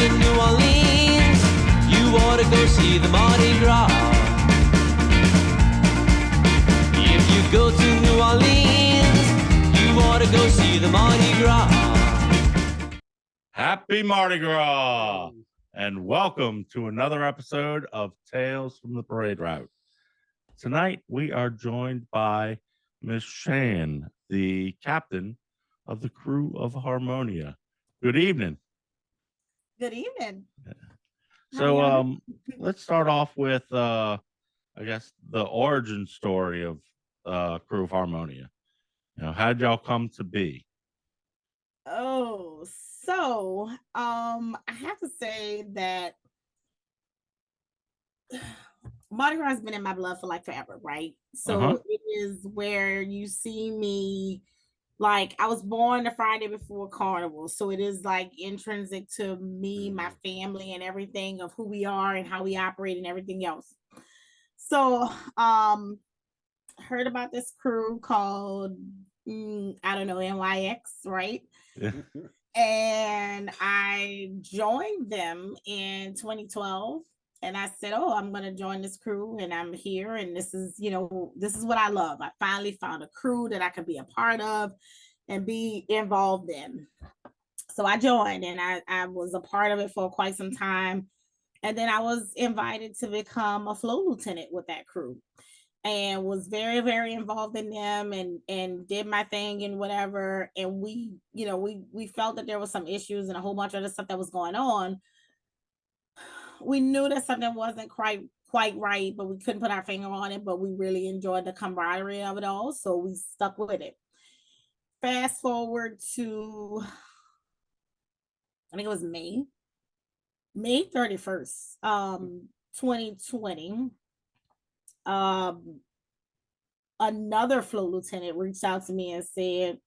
to New Orleans, you ought to go see the Mardi Gras. If you go to New Orleans, you ought to go see the Mardi Gras. Happy Mardi Gras, and welcome to another episode of Tales from the Parade Route. Tonight, we are joined by Miss Shan, the captain of the Krewe of Harmonia. Good evening. Good evening. So, let's start off with, I guess, the origin story of Krewe of Harmonia. How'd y'all come to be? So I have to say that Mardi Gras has been in my blood for like forever, right? So it is where you see me, like I was born the Friday before Carnival. So it is like intrinsic to me, my family, and everything of who we are and how we operate and everything else. So heard about this crew called I don't know, NYX, right? Yeah. And I joined them in 2012. And I said, oh, I'm going to join this crew and I'm here. And this is what I love. I finally found a crew that I could be a part of and be involved in. So I joined and I was a part of it for quite some time. And then I was invited to become a float lieutenant with that crew and was very, very involved in them and did my thing and whatever. And we felt that there was some issues and a whole bunch of other stuff that was going on. We knew that something wasn't quite right, but we couldn't put our finger on it, but we really enjoyed the camaraderie of it all. So we stuck with it. Fast forward to, I think it was May 31st, 2020. Another float lieutenant reached out to me and said,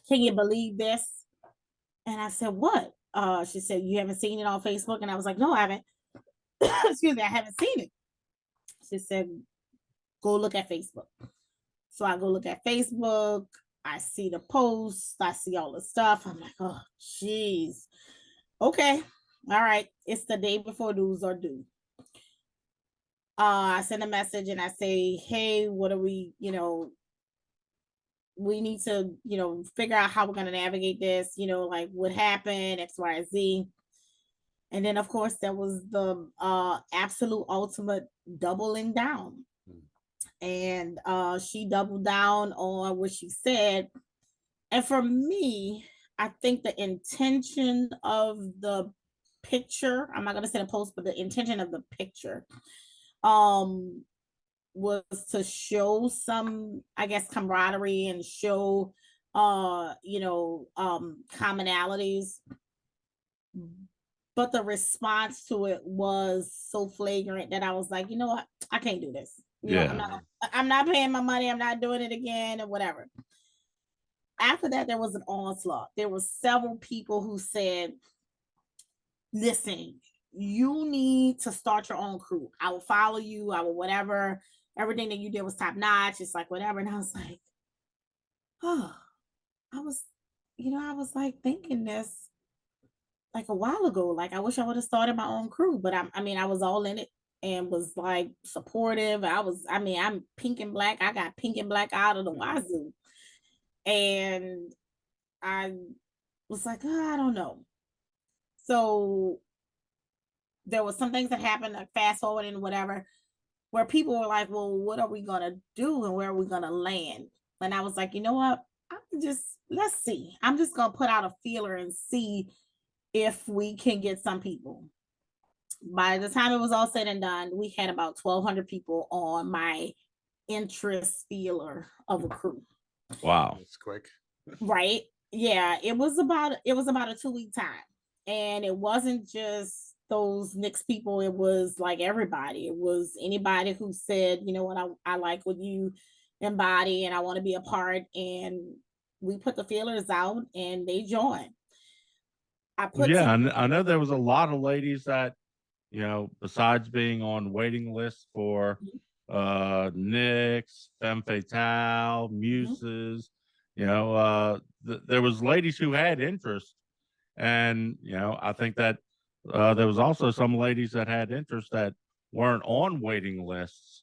can you believe this? And I said, what? She said, you haven't seen it on Facebook? And I was like, no, I haven't. Excuse me, I haven't seen it. She said, go look at Facebook. So I go look at Facebook. I see the posts. I see all the stuff. I'm like, oh, geez. Okay. All right. It's the day before dues are due. I send a message and I say, hey, what are we need to, figure out how we're going to navigate this, like what happened, X, Y, Z. And then, of course, there was the absolute ultimate doubling down. And she doubled down on what she said. And for me, I think the intention of the picture, I'm not going to say the post, but the intention of the picture was to show some, I guess, camaraderie and show, commonalities. But the response to it was so flagrant that I was like, you know what? I can't do this. I'm not paying my money. I'm not doing it again or whatever. After that, there was an onslaught. There were several people who said, listen, you need to start your own crew. I will follow you. I will whatever. Everything that you did was top notch. It's like whatever. And I was like, oh, I was like thinking this like a while ago. Like I wish I would have started my own crew, but I was all in it and was like supportive. I'm pink and black. I got pink and black out of the wazoo. And I was like, oh, I don't know. So there was some things that happened, like fast forward and whatever, where people were like, well, what are we going to do and where are we going to land? And I was like, you know what? Let's see. I'm just going to put out a feeler and see if we can get some people. By the time it was all said and done, we had about 1,200 people on my interest feeler of a crew. Wow. That's quick. Right. Yeah. It was about a 2-week time. And it wasn't just those Knicks people. It was like everybody. It was anybody who said, you know what, I like what you embody and I want to be a part. And we put the feelers out and they joined. I know there was a lot of ladies that, besides being on waiting lists for Knicks, Femme Fatale, Muses, there was ladies who had interest. And, I think that there was also some ladies that had interest that weren't on waiting lists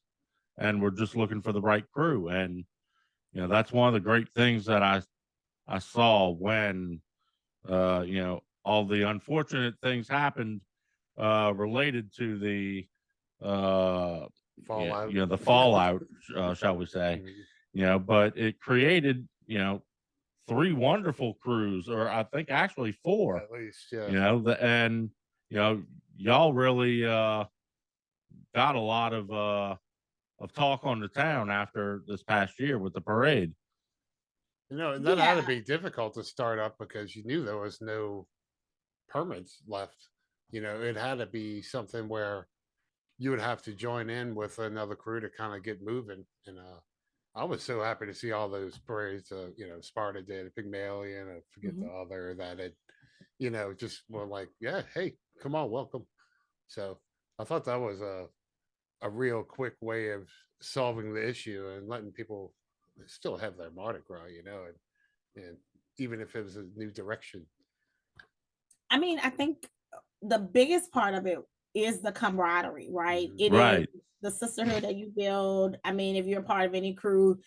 and were just looking for the right crew. And that's one of the great things that I saw when all the unfortunate things happened related to the Fallout. the fallout, shall we say. But it created 3 wonderful crews, or I think actually 4 At least, yeah. And y'all really got a lot of talk on the town after this past year with the parade. And that had to be difficult to start up because you knew there was no permits left. It had to be something where you would have to join in with another crew to kind of get moving. And I was so happy to see all those parades. Sparta did, Pygmalion, I forget the other that had, just were like, yeah, hey, come on, welcome. So I thought that was a real quick way of solving the issue and letting people still have their Mardi Gras, and even if it was a new direction. I mean, I think the biggest part of it is the camaraderie, right? It Right. is the sisterhood that you build. I mean, if you're a part of any crew,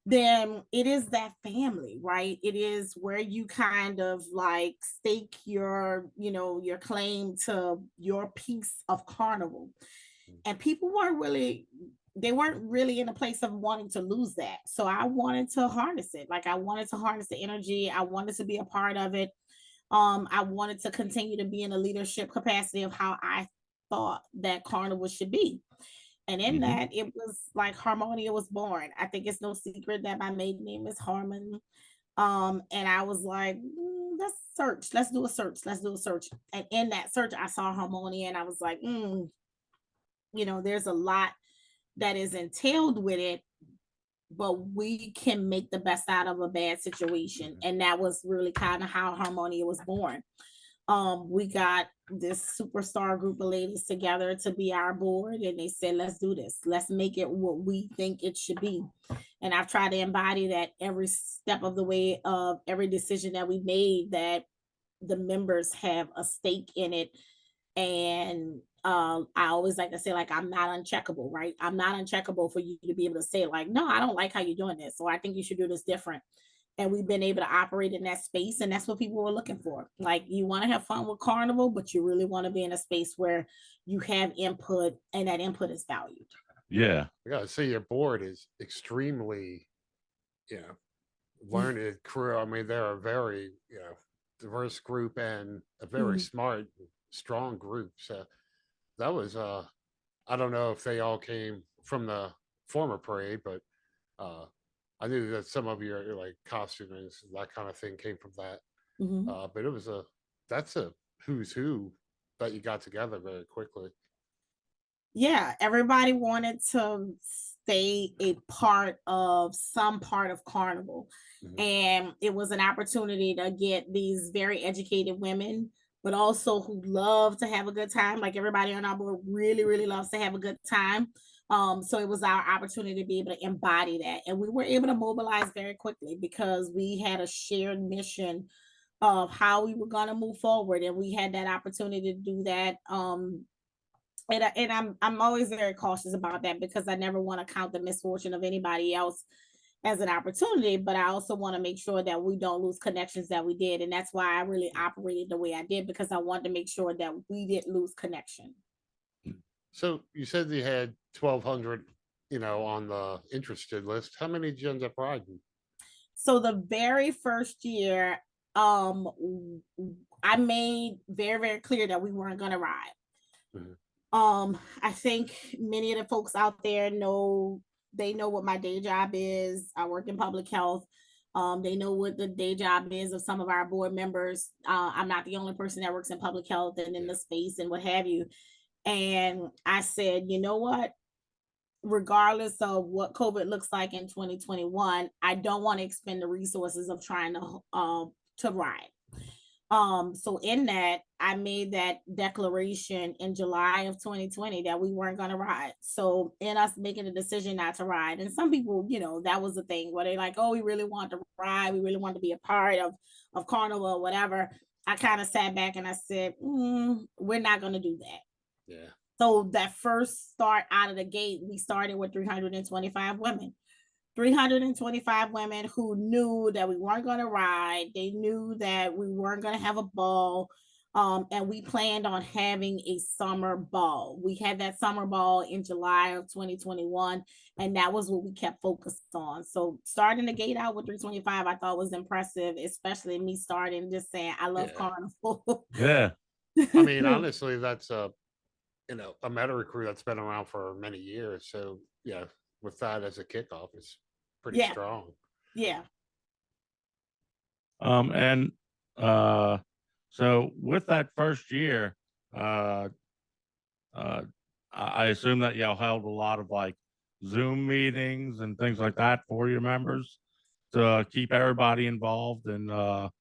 then it is that family, right? It is where you kind of like stake your claim to your piece of carnival. And people weren't really in a place of wanting to lose that. So I wanted to harness it. Like I wanted to harness the energy. I wanted to be a part of it. I wanted to continue to be in a leadership capacity of how I thought that carnival should be. And in that, it was like Harmonia was born. I think it's no secret that my maiden name is Harmon. And I was like, let's search. Let's do a search. Let's do a search. And in that search, I saw Harmonia and I was like, there's a lot that is entailed with it, but we can make the best out of a bad situation. And that was really kind of how Harmonia was born. We got this superstar group of ladies together to be our board, and they said, let's do this. Let's make it what we think it should be. And I've tried to embody that every step of the way of every decision that we made, that the members have a stake in it. And I always like to say, like, I'm not uncheckable, right? I'm not uncheckable for you to be able to say, like, no, I don't like how you're doing this, so I think you should do this different. And we've been able to operate in that space, and that's what people were looking for. Like, you want to have fun with carnival, but you really want to be in a space where you have input, and that input is valued. Yeah, I gotta say, your board is extremely, learned crew. I mean, they're a very, diverse group and a very smart, strong group. So that was I don't know if they all came from the former parade, but I knew that some of your like costumings, that kind of thing came from that. But it was that's a who's who that you got together very quickly. Yeah, everybody wanted to stay a part of some part of carnival. And it was an opportunity to get these very educated women, but also who love to have a good time. Like everybody on our board really, really loves to have a good time. So it was our opportunity to be able to embody that. And we were able to mobilize very quickly because we had a shared mission of how we were going to move forward. And we had that opportunity to do that. And I'm always very cautious about that because I never want to count the misfortune of anybody else as an opportunity, but I also want to make sure that we don't lose connections that we did. And that's why I really operated the way I did, because I wanted to make sure that we didn't lose connection. So you said you had 1,200, on the interested list. How many did you end up riding? So the very first year, I made very, very clear that we weren't going to ride. I think many of the folks out there know what my day job is. I work in public health. They know what the day job is of some of our board members. I'm not the only person that works in public health and in the space and what have you. And I said, you know what? Regardless of what COVID looks like in 2021, I don't want to expend the resources of trying to ride. So in that, I made that declaration in July of 2020 that we weren't going to ride. So in us making the decision not to ride, and some people, that was the thing where they like, oh, we really want to ride. We really want to be a part of Carnival or whatever. I kind of sat back and I said, we're not going to do that. Yeah. So that first start out of the gate, we started with 325 women. 325 women who knew that we weren't going to ride. They knew that we weren't going to have a ball. And we planned on having a summer ball. We had that summer ball in July of 2021, and that was what we kept focused on. So starting the gate out with 325, I thought was impressive, especially me starting just saying, I love carnival. Yeah. I mean, honestly, that's a meta crew that's been around for many years. So yeah, with that as a kickoff, it's pretty strong. Yeah. And so with that first year, I assume that y'all held a lot of like Zoom meetings and things like that for your members to keep everybody involved and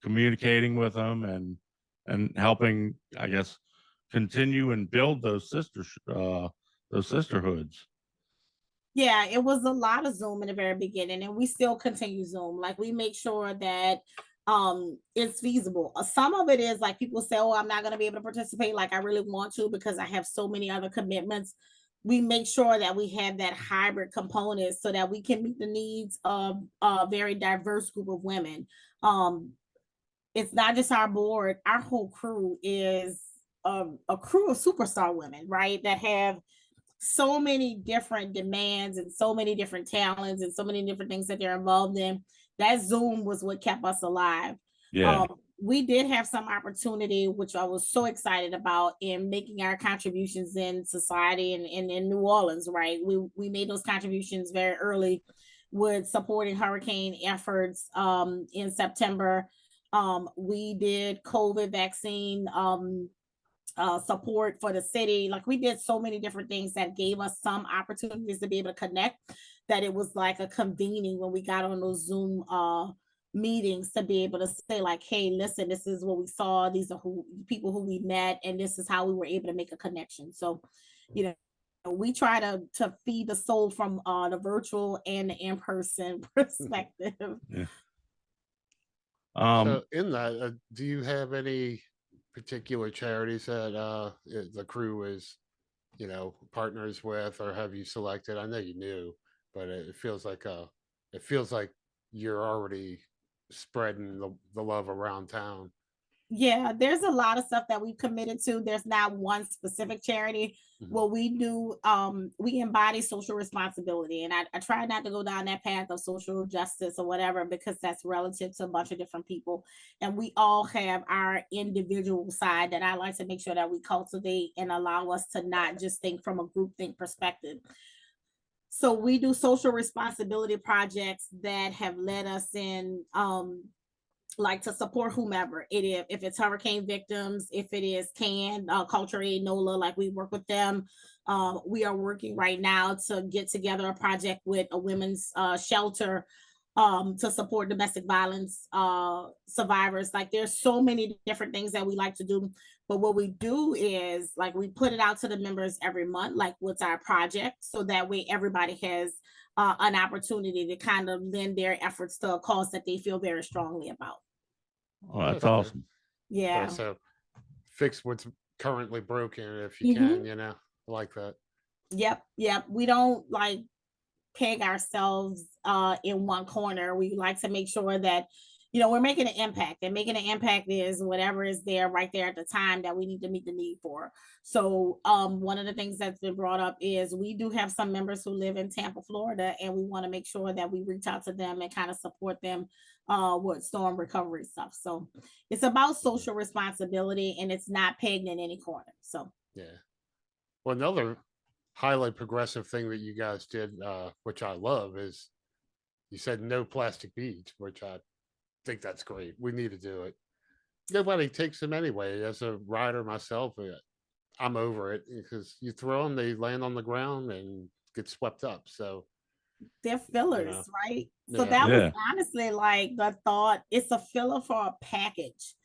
communicating with them and helping, I guess, continue and build those sisterhoods. Yeah, it was a lot of Zoom in the very beginning, and we still continue Zoom. Like we make sure that it's feasible. Some of it is like people say, oh, I'm not going to be able to participate like I really want to because I have so many other commitments. We make sure that we have that hybrid component so that we can meet the needs of a very diverse group of women. It's not just our board, our whole crew is a crew of superstar women, right? That have so many different demands and so many different talents and so many different things that they're involved in. That Zoom was what kept us alive. Yeah. We did have some opportunity, which I was so excited about, in making our contributions in society and in New Orleans, right? We made those contributions very early with supporting hurricane efforts in September. We did COVID vaccine support for the city. Like we did so many different things that gave us some opportunities to be able to connect, that it was like a convening when we got on those Zoom meetings to be able to say like, hey, listen, this is what we saw. These are people who we met, and this is how we were able to make a connection. So, we try to feed the soul from the virtual and the in-person perspective. Yeah. So in that, do you have any particular charities that the crew is, partners with, or have you selected? I know you knew, but it feels like you're already spreading the love around town. Yeah, there's a lot of stuff that we've committed to. There's not one specific charity. What we do, we embody social responsibility. And I try not to go down that path of social justice or whatever, because that's relative to a bunch of different people. And we all have our individual side that I like to make sure that we cultivate and allow us to not just think from a groupthink perspective. So we do social responsibility projects that have led us in like to support whomever it is, if it's hurricane victims, if it is Culture Aid, NOLA, like we work with them. We are working right now to get together a project with a women's shelter to support domestic violence survivors. Like there's so many different things that we like to do. But what we do is like we put it out to the members every month, like what's our project, so that way everybody has an opportunity to kind of lend their efforts to a cause that they feel very strongly about. Oh, that's awesome. Yeah. So fix what's currently broken if you can, I like that. Yep. We don't like peg ourselves in one corner. We like to make sure that we're making an impact, and making an impact is whatever is there right there at the time that we need to meet the need for. So one of the things that's been brought up is we do have some members who live in Tampa, Florida, and we want to make sure that we reach out to them and kind of support them with storm recovery stuff. So it's about social responsibility, and it's not pegged in any corner. So yeah. Well, another highly progressive thing that you guys did, which I love, is you said no plastic beads, which I think that's great. We need to do it. Nobody takes them anyway. As a rider myself, I'm over it, because you throw them, they land on the ground and get swept up. So they're fillers, right? So that was honestly like the thought. It's a filler for a package.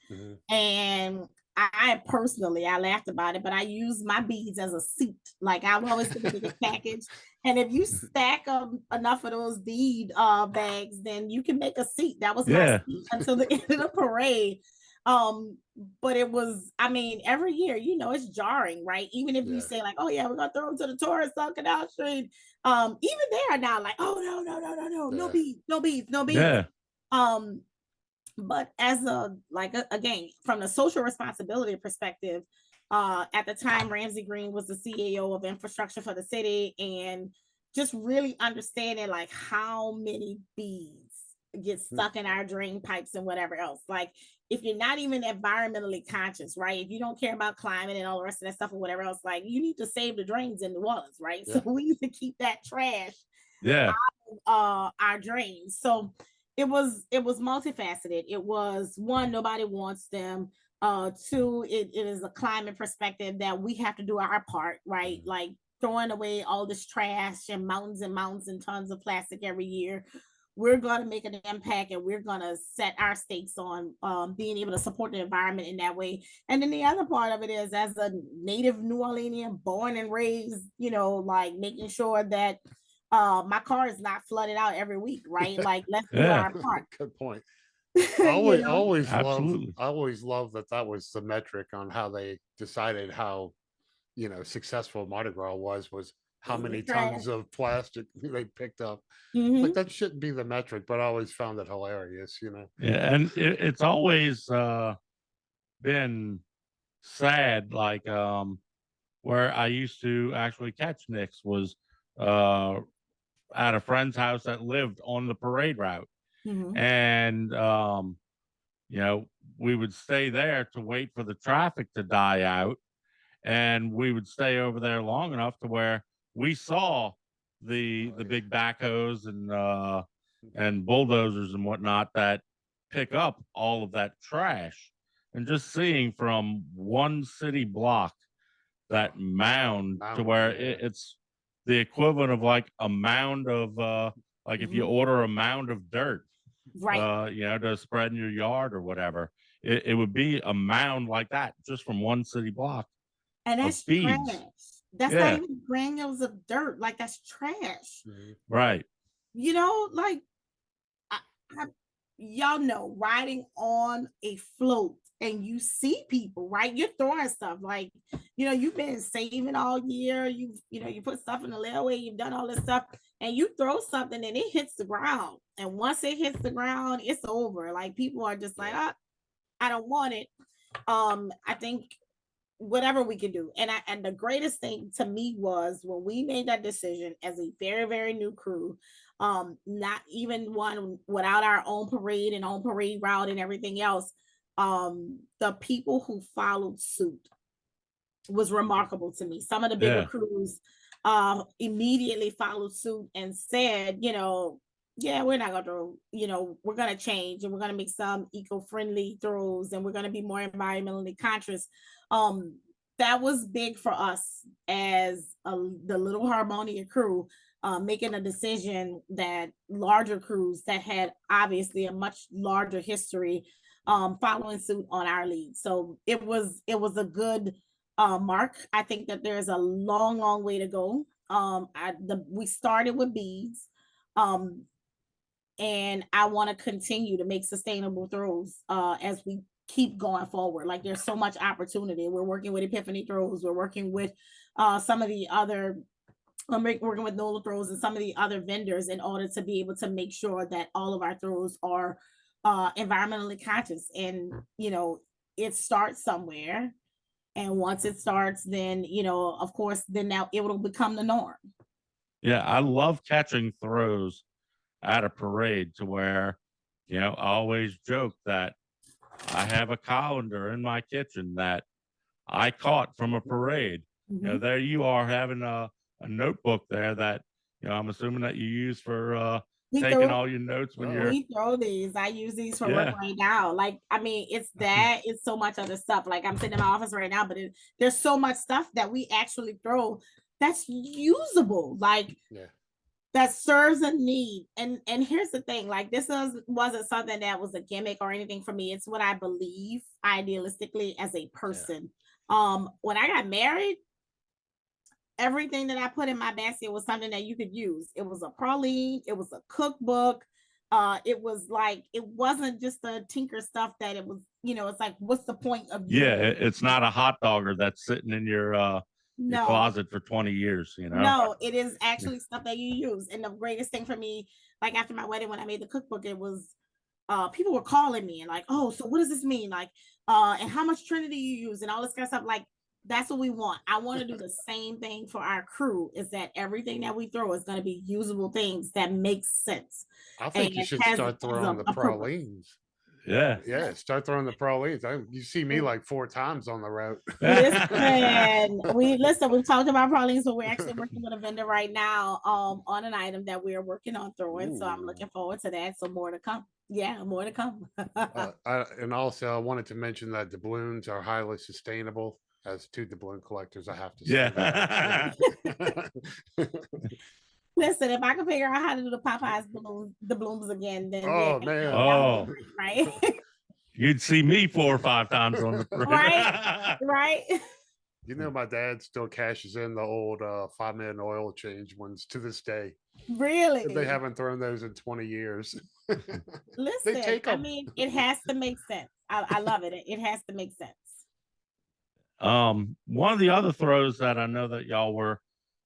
And I personally, I laughed about it, but I use my beads as a seat. Like I always think of the package, And if you stack enough of those bead bags, then you can make a seat. That was my Yeah. seat until the end of the parade. But it was, I mean, every year, you know, it's jarring, right? Even if you say like, oh yeah, we're gonna throw them to the tourists on Canal Street. Even they are now like, oh no beads, no beads, no beads. Yeah. But as again, from the social responsibility perspective, at the time, Ramsey Green was the CEO of infrastructure for the city, and just really understanding like how many beads get stuck in our drain pipes and whatever else. Like, if you're not even environmentally conscious, right? If you don't care about climate and all the rest of that stuff or whatever else, like, you need to save the drains in New Orleans, right? So we need to keep that trash out of our drains. So it was multifaceted. It was, one, nobody wants them. Two, it is a climate perspective that we have to do our part, right? Like throwing away all this trash and mountains and tons of plastic every year. We're going to make an impact, and we're going to set our stakes on being able to support the environment in that way. And then the other part of it is, as a native New Orleanian, born and raised, you know, like making sure that my car is not flooded out every week, right? Like, let's do our part. Good point. I always love that was the metric on how they decided how, you know, successful Mardi Gras was how many tons of plastic they picked up. Like, that shouldn't be the metric, but I always found it hilarious, you know. Yeah, and it's always been sad, like where I used to actually catch Nicks was at a friend's house that lived on the parade route. And you know, we would stay there to wait for the traffic to die out, and we would stay over there long enough to where we saw the big backhoes and bulldozers and whatnot that pick up all of that trash. And just seeing from one city block that mound to where it's the equivalent of like a mound of like if you order a mound of dirt, right, you know, to spread in your yard or whatever, it would be a mound like that just from one city block. And that's trash. That's not even granules of dirt. Like, that's trash. Right. You know, like, y'all know, riding on a float and you see people, right? You're throwing stuff, like, you know, you've been saving all year. You put stuff in the layaway, you've done all this stuff, and you throw something and it hits the ground. And once it hits the ground, it's over. Like, people are just like, oh, I don't want it. I think whatever we can do. And the greatest thing to me was when we made that decision as a very, very new crew, not even one without our own parade and own parade route and everything else. The people who followed suit was remarkable to me. Some of the bigger crews immediately followed suit and said, you know, yeah, we're not gonna throw, you know, we're gonna change, and we're gonna make some eco-friendly throws, and we're gonna be more environmentally conscious. That was big for us as the Little Harmonia crew, making a decision that larger crews that had obviously a much larger history following suit on our lead. So it was a good mark. I think that there's a long way to go. We started with beads. And I want to continue to make sustainable throws as we keep going forward. Like, there's so much opportunity. We're working with Epiphany Throws. We're working with some of the other, working with NOLA Throws and some of the other vendors in order to be able to make sure that all of our throws are environmentally conscious. And, you know, it starts somewhere. And once it starts, then, you know, of course, then now it will become the norm. Yeah, I love catching throws at a parade to where, you know, I always joke that I have a colander in my kitchen that I caught from a parade. You know, there you are having a notebook there that, you know, I'm assuming that you use for taking all your notes when you're. We throw these. I use these for work right now. Like, I mean, it's so much other stuff. Like, I'm sitting in my office right now, but there's so much stuff that we actually throw that's usable. Like, that serves a need. And here's the thing, like, this wasn't something that was a gimmick or anything for me. It's what I believe idealistically as a person. When I got married, everything that I put in my basket was something that you could use. It was a praline, it was a cookbook. It was like, it wasn't just the tinker stuff that it was, it's like, what's the point of Yeah, you? it's not a hot dogger that's sitting in your No, closet for 20 years, no, it is actually stuff that you use. And the greatest thing for me, like after my wedding, when I made the cookbook, it was people were calling me and like, oh, so what does this mean? Like, and how much Trinity you use and all this kind of stuff. Like, that's what we want. I want to do the same thing for our crew, is that everything that we throw is going to be usable things that make sense. I think you should start throwing the pralines. Yeah. Start throwing the pralines. You see me like 4 times on the route. We've talked about pralines, but we're actually working with a vendor right now on an item that we're working on throwing. So I'm looking forward to that. So more to come. Yeah, more to come. And also I wanted to mention that doubloons are highly sustainable. As 2 doubloon collectors, I have to say Yeah. that. Listen, if I can figure out how to do the Popeyes blooms again, then man, right. You'd see me 4 or 5 times on the right. My dad still cashes in the old 5-minute oil change ones to this day. Really? They haven't thrown those in 20 years. Listen, I mean, it has to make sense. I love it. It has to make sense. One of the other throws that I know that y'all were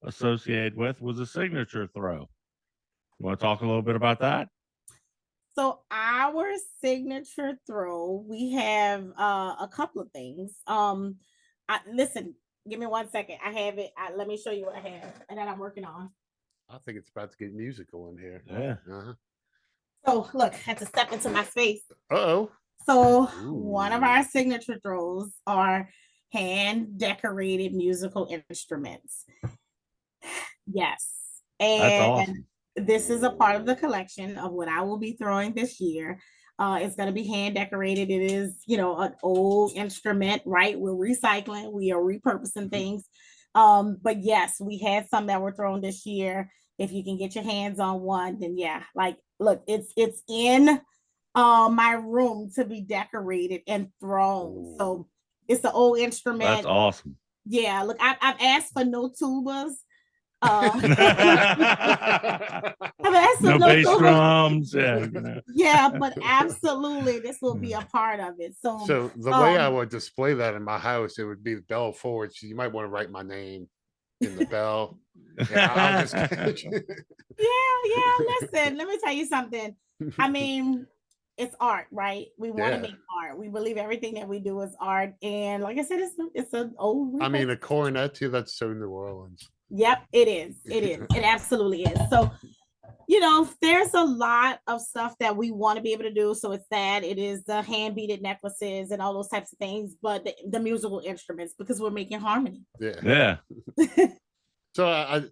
associated with was a signature throw. You want to talk a little bit about that? So our signature throw, we have a couple of things. Listen, give me 1 second. I have it. Let me show you what I have and that I'm working on. I think it's about to get musical in here. Yeah. So look, I had to step into my space. Uh-oh. So one of our signature throws are hand decorated musical instruments. Yes. And that's awesome. This is a part of the collection of what I will be throwing this year. It's going to be hand decorated. It is, an old instrument, right? We're recycling, we are repurposing things. But yes, we had some that were thrown this year. If you can get your hands on one, then yeah, like, look, it's in my room to be decorated and thrown. So it's the old instrument. That's awesome. Yeah, look, I've asked for no tubas. I've asked no bass tubas. drums. Yeah, but absolutely, this will be a part of it. So the way I would display that in my house, it would be the bell forward. So you might want to write my name in the bell. I'll just yeah. Listen, let me tell you something. I mean, it's art, right? We want to make art. We believe everything that we do is art, and like I said, it's an old. I mean, a cornet too. That's so New Orleans. Yep, it is. It absolutely is. So, there's a lot of stuff that we want to be able to do. So it's that, it is the hand beaded necklaces and all those types of things, but the musical instruments, because we're making harmony. Yeah. So I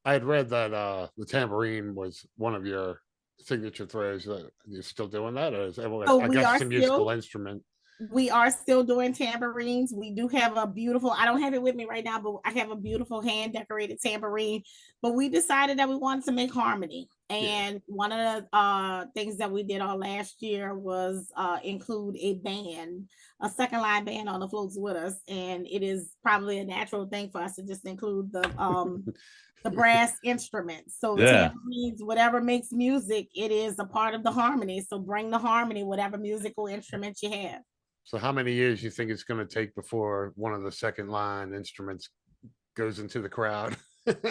had read that the tambourine was one of your signature throws. You're still doing that, or is I guess it's a musical instrument? We are still doing tambourines. We do have a beautiful, I don't have it with me right now, but I have a beautiful hand decorated tambourine. But we decided that we wanted to make harmony. And one of the things that we did all last year was include a band, a second line band on the floats with us. And it is probably a natural thing for us to just include the brass instruments. So tambourines, whatever makes music, it is a part of the harmony. So bring the harmony, whatever musical instruments you have. So how many years do you think it's going to take before one of the second line instruments goes into the crowd?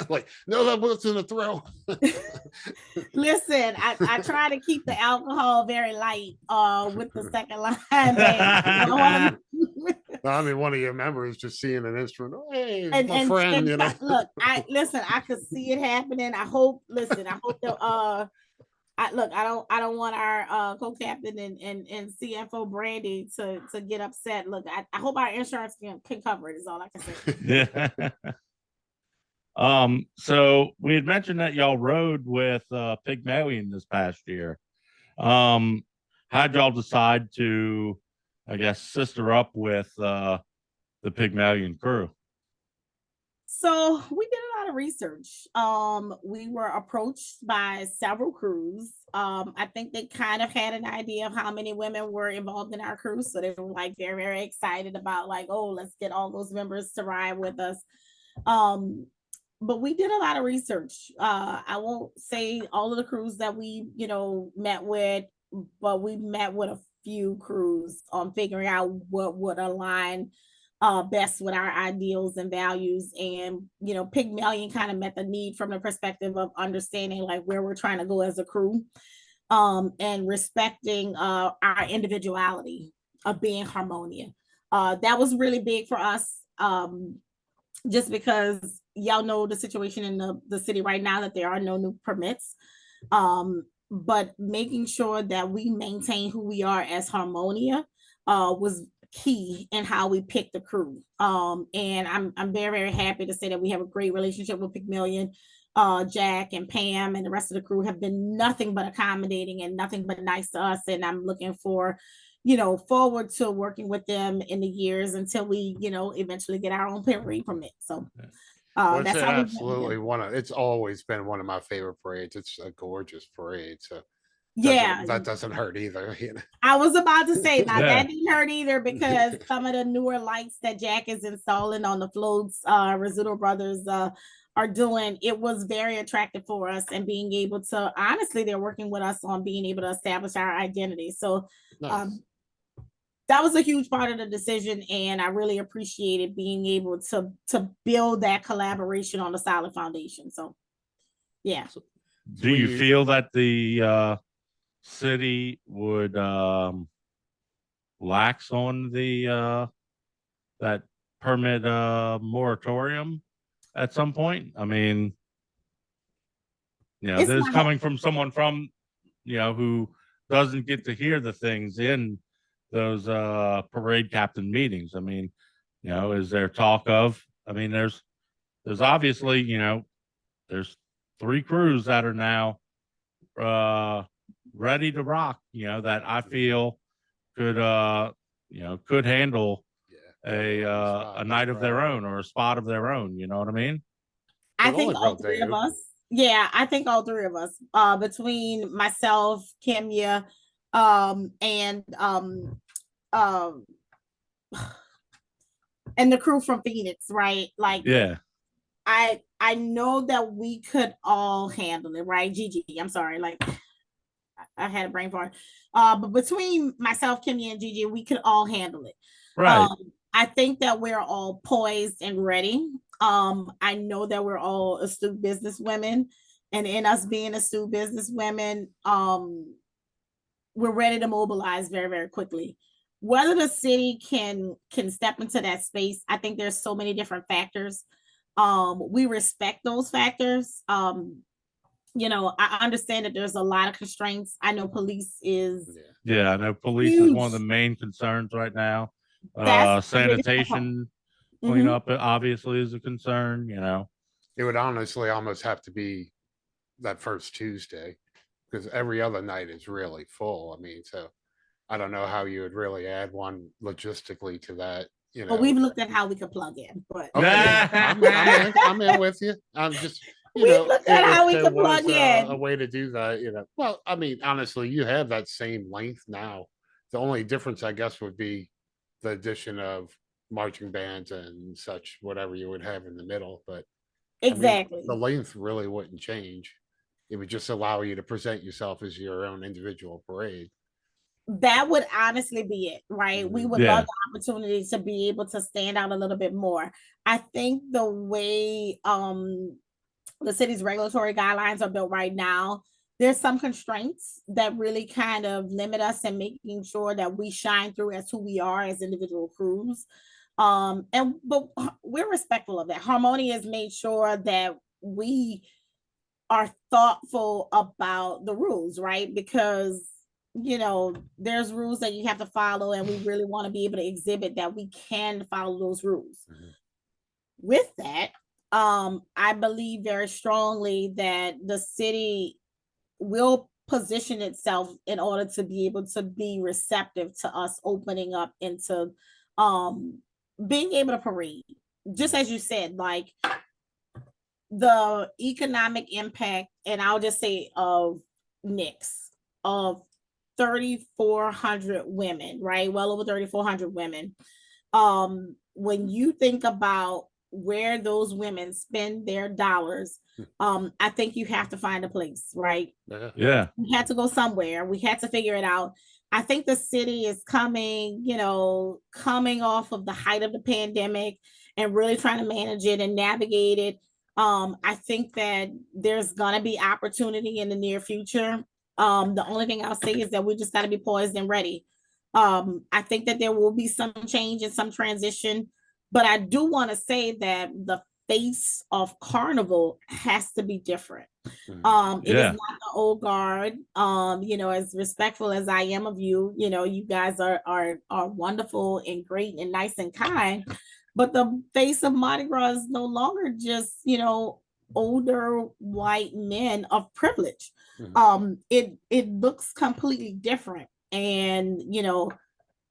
Like, no, that wasn't a throw. Listen, I try to keep the alcohol very light with the second line band. I mean, one of your members just seeing an instrument. Oh, hey, my friend, Look, I could see it happening. I hope that I don't want our co-captain and CFO Brandy to get upset. Look, I hope our insurance can cover it, is all I can say. Yeah. So we had mentioned that y'all rode with Pygmalion this past year. How'd y'all decide to, I guess, sister up with the Pygmalion crew? So we did a lot of research. We were approached by several crews. I think they kind of had an idea of how many women were involved in our crew. So they were like very, very excited about like, oh, let's get all those members to ride with us. but we did a lot of research. I won't say all of the crews that we, met with, but we met with a few crews on figuring out what would align best with our ideals and values. And, Pygmalion kind of met the need from the perspective of understanding like where we're trying to go as a crew, and respecting our individuality of being Harmonia. That was really big for us, just because y'all know the situation in the city right now, that there are no new permits. But making sure that we maintain who we are as Harmonia was key in how we picked the crew. And I'm very, very happy to say that we have a great relationship with Pygmalion. Jack and Pam and the rest of the crew have been nothing but accommodating and nothing but nice to us. And I'm looking forward to working with them in the years until we, eventually get our own parade permit. So that's how absolutely it's always been one of my favorite parades. It's a gorgeous parade. So that doesn't hurt either. I was about to say that didn't hurt either, because some of the newer lights that Jack is installing on the floats, Residual Brothers are doing, it was very attractive for us, and being able to, honestly, they're working with us on being able to establish our identity. So nice. That was a huge part of the decision, and I really appreciated being able to build that collaboration on a solid foundation. So, yeah. Do you feel that the city would lax on the that permit moratorium at some point? I mean, this is coming from someone from who doesn't get to hear the things in those parade captain meetings. I mean, is there talk of, there's obviously, there's 3 crews that are now ready to rock, that I feel could could handle a night of their own, or a spot of their own. You know what I mean? I think all 3 of us. Yeah, I think all 3 of us, between myself, Kimya, and and the crew from Phoenix, right? Like, yeah, I know that we could all handle it, right? Gigi, I'm sorry, like I had a brain fart. But between myself, Kimya, and Gigi, we could all handle it. Right. I think that we're all poised and ready. I know that we're all astute business women, and in us being astute business women, we're ready to mobilize very, very quickly. Whether the city can step into that space, I think there's so many different factors. We respect those factors. I understand that there's a lot of constraints. I know police is I know police huge. Is one of the main concerns right now. Sanitation cleanup obviously is a concern. It would honestly almost have to be that first Tuesday, because every other night is really full. So I don't know how you would really add one logistically to that. But we've looked at how we could plug in. But okay, I'm in with you. I'm just we looked at how we could plug in a way to do that. Well, honestly, you have that same length now. The only difference, I guess, would be the addition of marching bands and such, whatever you would have in the middle. But exactly, the length really wouldn't change. It would just allow you to present yourself as your own individual parade. That would honestly be it, right? We would love the opportunity to be able to stand out a little bit more. I think the way the city's regulatory guidelines are built right now, there's some constraints that really kind of limit us in making sure that we shine through as who we are as individual crews. But we're respectful of that. Harmonia has made sure that we are thoughtful about the rules, right? Because there's rules that you have to follow, and we really want to be able to exhibit that we can follow those rules. With that, I believe very strongly that the city will position itself in order to be able to be receptive to us opening up into being able to parade. Just as you said, like the economic impact, and I'll just say of Knicks, of 3,400 women, right? Well over 3,400 women. When you think about where those women spend their dollars, I think you have to find a place, right? Yeah. We had to go somewhere. We had to figure it out. I think the city is coming off of the height of the pandemic and really trying to manage it and navigate it. I think that there's gonna be opportunity in the near future. The only thing I'll say is that we just got to be poised and ready. I think that there will be some change and some transition, but I do want to say that the face of Carnival has to be different. It is Yeah. not the old guard. As respectful as I am of you, you guys are wonderful and great and nice and kind. But the face of Mardi Gras is no longer just, older white men of privilege. It looks completely different. And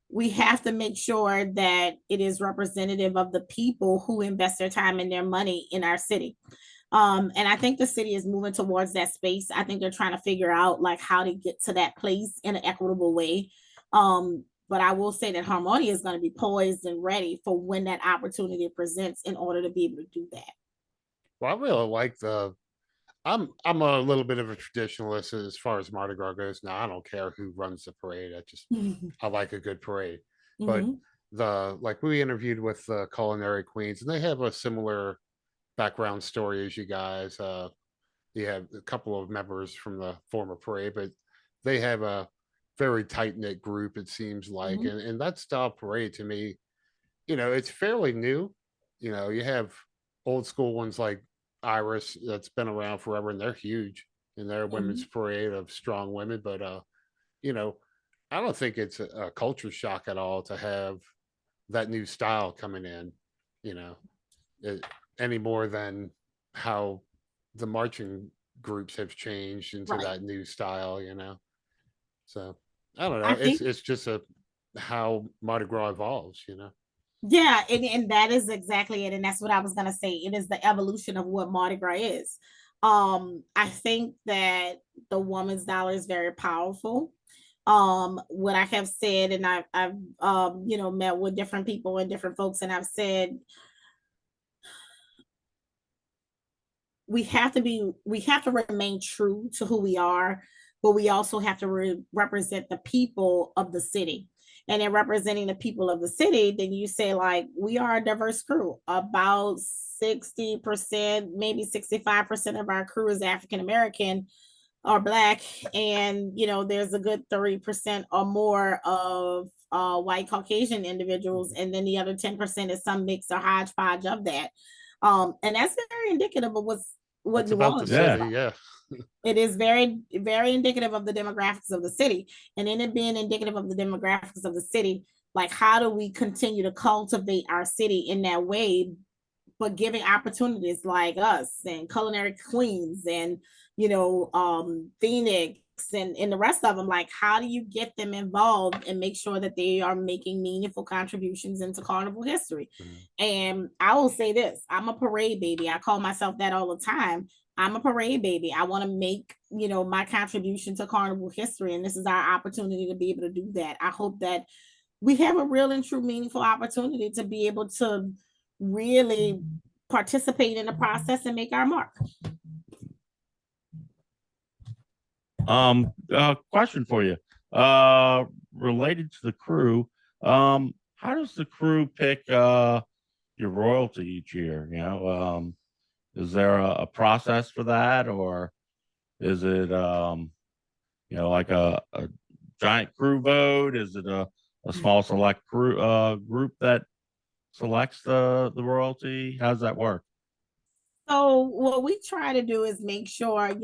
we have to make sure that it is representative of the people who invest their time and their money in our city. And I think the city is moving towards that space. I think they're trying to figure out like how to get to that place in an equitable way. But I will say that Harmonia is going to be poised and ready for when that opportunity presents in order to be able to do that. Well, I really like I'm a little bit of a traditionalist as far as Mardi Gras goes. Now I don't care who runs the parade. I like a good parade. But we interviewed with the culinary queens, and they have a similar background story as you guys. You have a couple of members from the former parade, but they have a very tight-knit group, it seems like. And that style parade to me, it's fairly new. You have old school ones like Iris that's been around forever, and they're huge in their women's parade of strong women. But I don't think it's a culture shock at all to have that new style coming in, any more than how the marching groups have changed into that new style, So I don't know. It's just how Mardi Gras evolves, Yeah, and that is exactly it. And that's what I was gonna say. It is the evolution of what Mardi Gras is. I think that the woman's dollar is very powerful. What I have said, and I've met with different people and different folks, and I've said we have to remain true to who we are, but we also have to represent the people of the city. And in representing the people of the city, then you say, like, we are a diverse crew. About 60%, maybe 65% of our crew is African American or Black. And, there's a good 30% or more of white Caucasian individuals. And then the other 10% is some mix or hodgepodge of that. And that's very indicative of what New Orleans is. Yeah. It is very, very indicative of the demographics of the city. And in it being indicative of the demographics of the city, like, how do we continue to cultivate our city in that way, but giving opportunities like us and culinary queens and, Phoenix and the rest of them, like, how do you get them involved and make sure that they are making meaningful contributions into Carnival history? And I will say this, I'm a parade baby. I call myself that all the time. I'm a parade baby. I want to make, my contribution to Carnival history. And this is our opportunity to be able to do that. I hope that we have a real and true meaningful opportunity to be able to really participate in the process and make our mark. Question for you. Related to the crew, how does the crew pick your royalty each year? Is there a process for that, or is it like a giant crew vote? Is it a small select group that selects the royalty? How does that work? So what we try to do is make sure,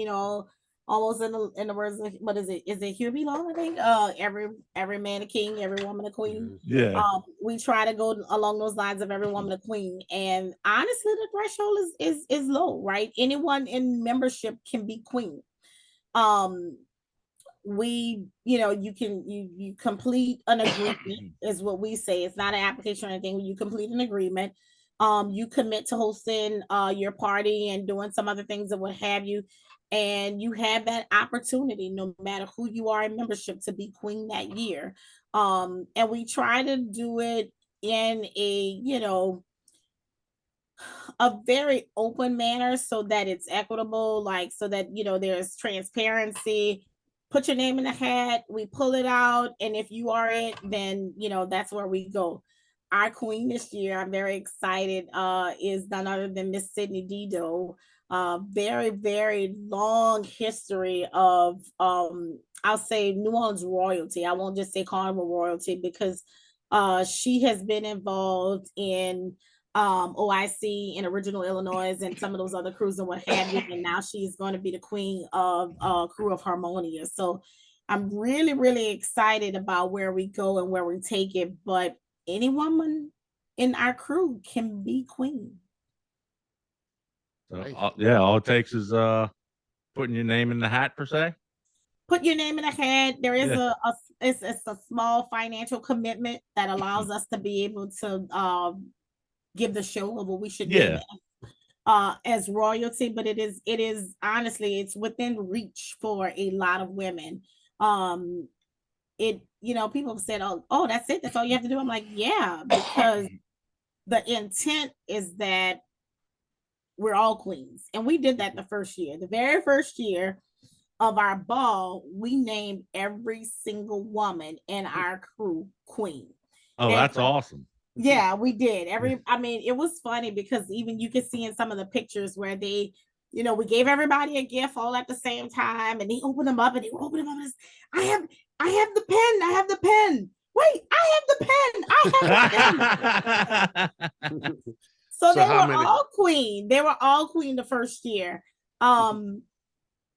almost in the words of, what is it? Is it Hugh B. Long? I think every man a king, every woman a queen. Yeah. We try to go along those lines of every woman a queen. And honestly, the threshold is low, right? Anyone in membership can be queen. You complete an agreement is what we say. It's not an application or anything. You complete an agreement. You commit to hosting your party and doing some other things and what have you. And you have that opportunity, no matter who you are in membership, to be queen that year. And we try to do it in a, a very open manner so that it's equitable, like so that there's transparency. Put your name in the hat, we pull it out, and if you are it, then that's where we go. Our queen this year, I'm very excited, is none other than Miss Sydney Dido. Very, very long history of I'll say New Orleans royalty. I won't just say Carnival royalty, because she has been involved in OIC in Original Illinois and some of those other crews and what have you. And now she's going to be the queen of Krewe of Harmonia. So I'm really, really excited about where we go and where we take it. But any woman in our crew can be queen. So, Nice. all it takes is putting your name in the hat, per se. Put your name in the hat. There is Yeah. it's a small financial commitment that allows us to be able to give the show of what we should Yeah. give as royalty, but it is honestly, it's within reach for a lot of women. People have said, oh, that's it, that's all you have to do. I'm like, yeah, because the intent is that we're all queens, and we did that the very first year of our ball. We named every single woman in our crew queen. Oh, And that's awesome. yeah, we did. It was funny because even you could see in some of the pictures where they, we gave everybody a gift all at the same time, and they opened them up and they were opening them up. I have the pen. I have the pen. Wait, I have the pen. I have the pen. So they were all queen. They were all queen the first year. And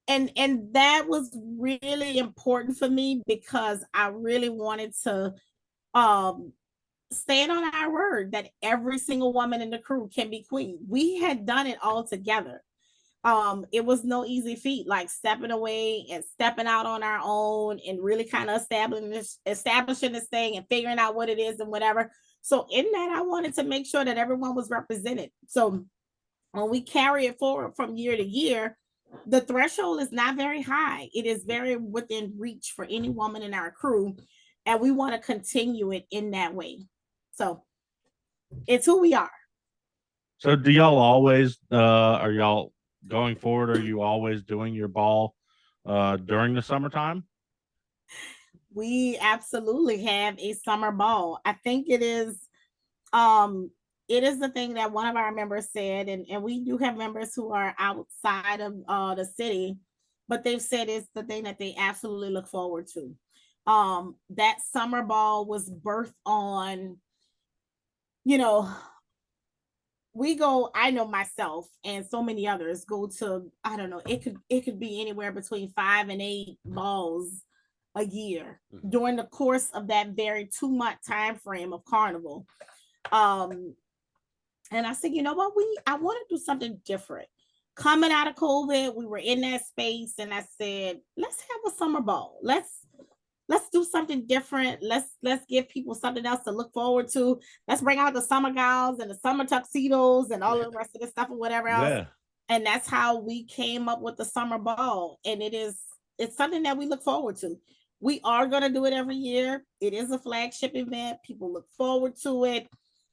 that was really important for me because I really wanted to stand on our word that every single woman in the crew can be queen. We had done it all together. It was no easy feat, like stepping away and stepping out on our own and really kind of establishing this thing and figuring out what it is and whatever. So in that, I wanted to make sure that everyone was represented. So when we carry it forward from year to year, the threshold is not very high. It is very within reach for any woman in our crew, and we want to continue it in that way. So it's who we are. So do y'all always are y'all going forward, are you always doing your ball during the summertime? We absolutely have a summer ball. I think it is the thing that one of our members said, and we do have members who are outside of the city, but they've said it's the thing that they absolutely look forward to. That summer ball was birthed on, I know myself and so many others go to, I don't know, it could be anywhere between 5 and 8 balls a year during the course of that very 2-month time frame of Carnival. And I said, you know what, I want to do something different. Coming out of COVID, we were in that space, and I said, let's have a summer ball. Let's do something different. Let's give people something else to look forward to. Let's bring out the summer gowns and the summer tuxedos and all the rest of the stuff and whatever else. Yeah. And that's how we came up with the summer ball. And it's something that we look forward to. We are going to do it every year. It is a flagship event. People look forward to it.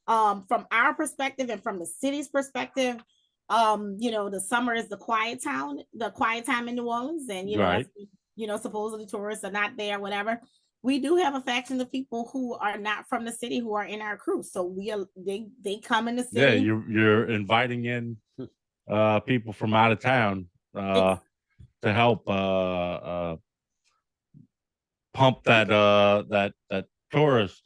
From our perspective and from the city's perspective, the summer is the quiet time in New Orleans. And, Right. supposedly tourists are not there, whatever. We do have a faction of people who are not from the city who are in our crew. So they come in the city. Yeah, you're inviting in people from out of town to help pump that tourist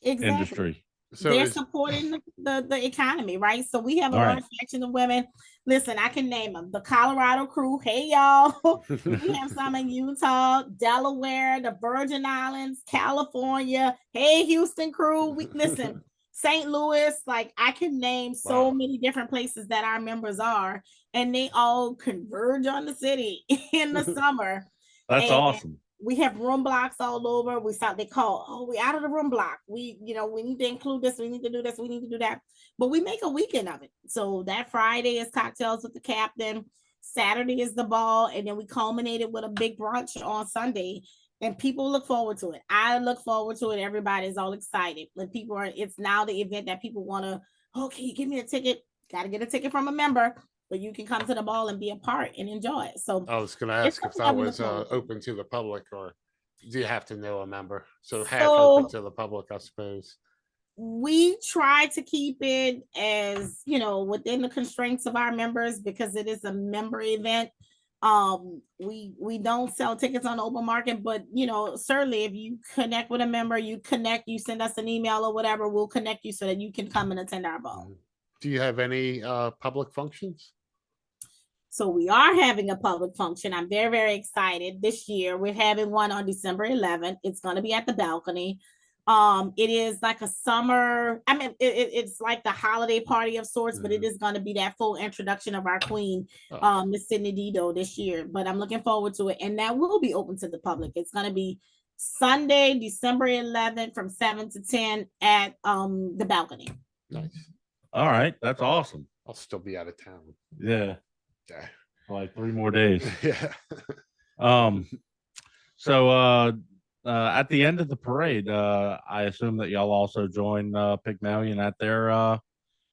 industry. So they're supporting the economy, right? So we have a large faction of women. Listen, I can name them. The Colorado crew. Hey, y'all. We have some in Utah, Delaware, the Virgin Islands, California. Hey, Houston crew. Listen, St. Louis. Like, I can name so many different places that our members are, and they all converge on the city in the summer. That's awesome. We have room blocks all over. They call, we out of the room block. We need to include this. We need to do this. We need to do that. But we make a weekend of it. So that Friday is cocktails with the captain. Saturday is the ball. And then we culminate it with a big brunch on Sunday. And people look forward to it. I look forward to it. Everybody's all excited. When it's now the event that people want to okay, give me a ticket. Got to get a ticket from a member, but you can come to the ball and be a part and enjoy it. So I was going to it's ask if something that we was look forward to. open to the public, or do you have to know a member? So half So- open to the public, I suppose. We try to keep it as, within the constraints of our members because it is a member event. We don't sell tickets on the open market, but certainly if you connect with a member, you send us an email or whatever, we'll connect you so that you can come and attend our ball. Do you have any public functions? So we are having a public function. I'm very, very excited. This year we're having one on December 11th. It's going to be at the balcony. It is like a summer, it's like the holiday party of sorts, but it is going to be that full introduction of our queen, Miss Sydney Dido, this year. But I'm looking forward to it, and that will be open to the public. It's going to be Sunday, December 11th from 7 to 10 at the balcony. Nice. All right, that's awesome. I'll still be out of town. Yeah, Yeah. like 3 more days. Yeah. So at the end of the parade, I assume that y'all also join Pygmalion at their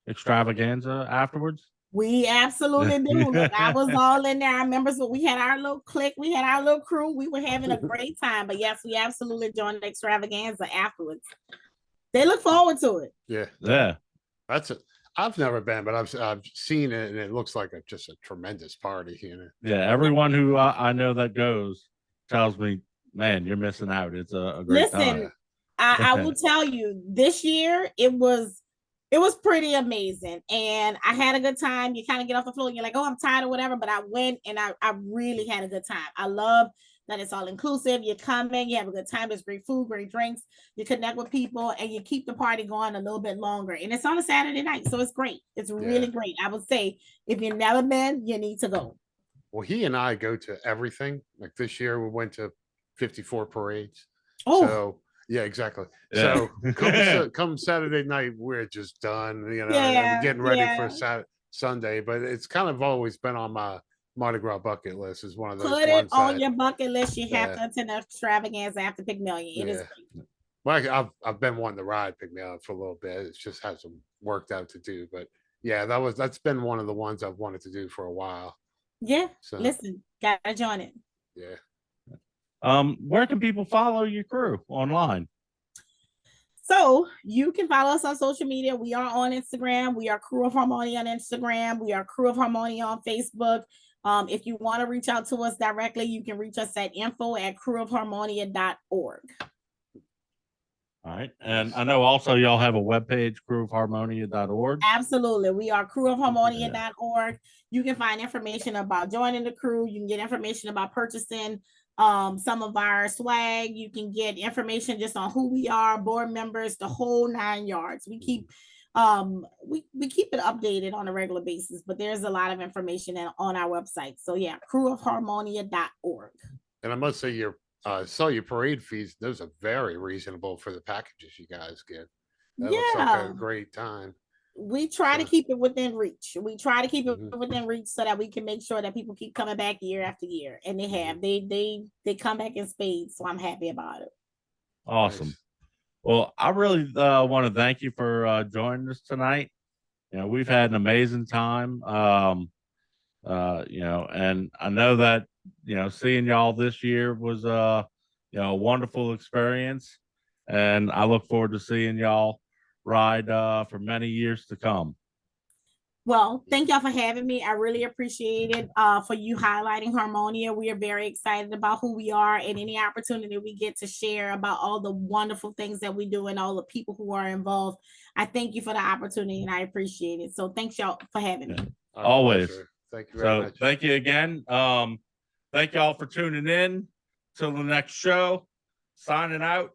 extravaganza afterwards. We absolutely do. Look, I was all in there. I remember, so we had our little clique, we had our little crew. We were having a great time. But yes, we absolutely joined the extravaganza afterwards. They look forward to it. Yeah. That's it. I've never been, but I've seen it, and it looks like just a tremendous party. Yeah, everyone who I know that goes tells me, man, you're missing out. It's a great time. I will tell you, this year it was pretty amazing, and I had a good time. You kind of get off the floor and you're like, oh, I'm tired or whatever, but I went and I really had a good time. I love that it's all inclusive. You come in, you have a good time. There's great food, great drinks. You connect with people, and you keep the party going a little bit longer. And it's on a Saturday night, so it's great. It's really great. I would say if you've never been, you need to go. Well, he and I go to everything. Like this year, we went to 54 parades. Oh, so yeah, exactly. Yeah. So come Saturday night, we're just done. And we're getting ready for Sunday. But it's kind of always been on my Mardi Gras bucket list. Is one of those. Put it on your bucket list. You have to attend the extravaganza after Pygmalion. It is great. Well, I've been wanting to ride Pygmalion for a little bit. It just hasn't worked out to do. But yeah, that's been one of the ones I've wanted to do for a while. Yeah. So, listen, gotta join it. Yeah. Where can people follow your crew online? So you can follow us on social media. We are on Instagram. We are Krewe of Harmonia on Instagram. We are Krewe of Harmonia on Facebook. If you want to reach out to us directly, you can reach us at info@kreweofharmonia.org. All right. And I know also y'all have a webpage, kreweofharmonia.org. Absolutely. We are kreweofharmonia.org. You can find information about joining the crew. You can get information about purchasing some of our swag. You can get information just on who we are, board members, the whole 9 yards. We keep we keep it updated on a regular basis, but there's a lot of information on our website. So yeah, kreweofharmonia.org. And I must say, saw your parade fees. Those are very reasonable for the packages you guys give. That looks like a great time. We try to keep it within reach. We try to keep it within reach so that we can make sure that people keep coming back year after year. And they have. They come back in spades. So I'm happy about it. Awesome. Nice. Well, I really want to thank you for joining us tonight. We've had an amazing time. And I know that, seeing y'all this year was a wonderful experience. And I look forward to seeing y'all ride for many years to come. Well, thank y'all for having me. I really appreciate it for you highlighting Harmonia. We are very excited about who we are and any opportunity we get to share about all the wonderful things that we do and all the people who are involved. I thank you for the opportunity and I appreciate it. So thanks y'all for having me. Always. Thank you very much. Thank you again. Thank y'all for tuning in. Till the next show, signing out.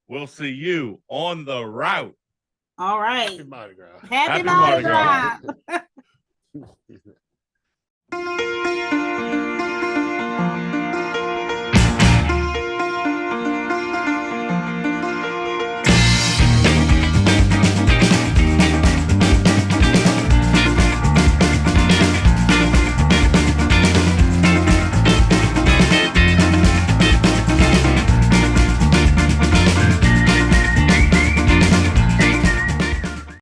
We'll see you on the route. All right. Happy Mardi Gras. Happy Mardi Gras.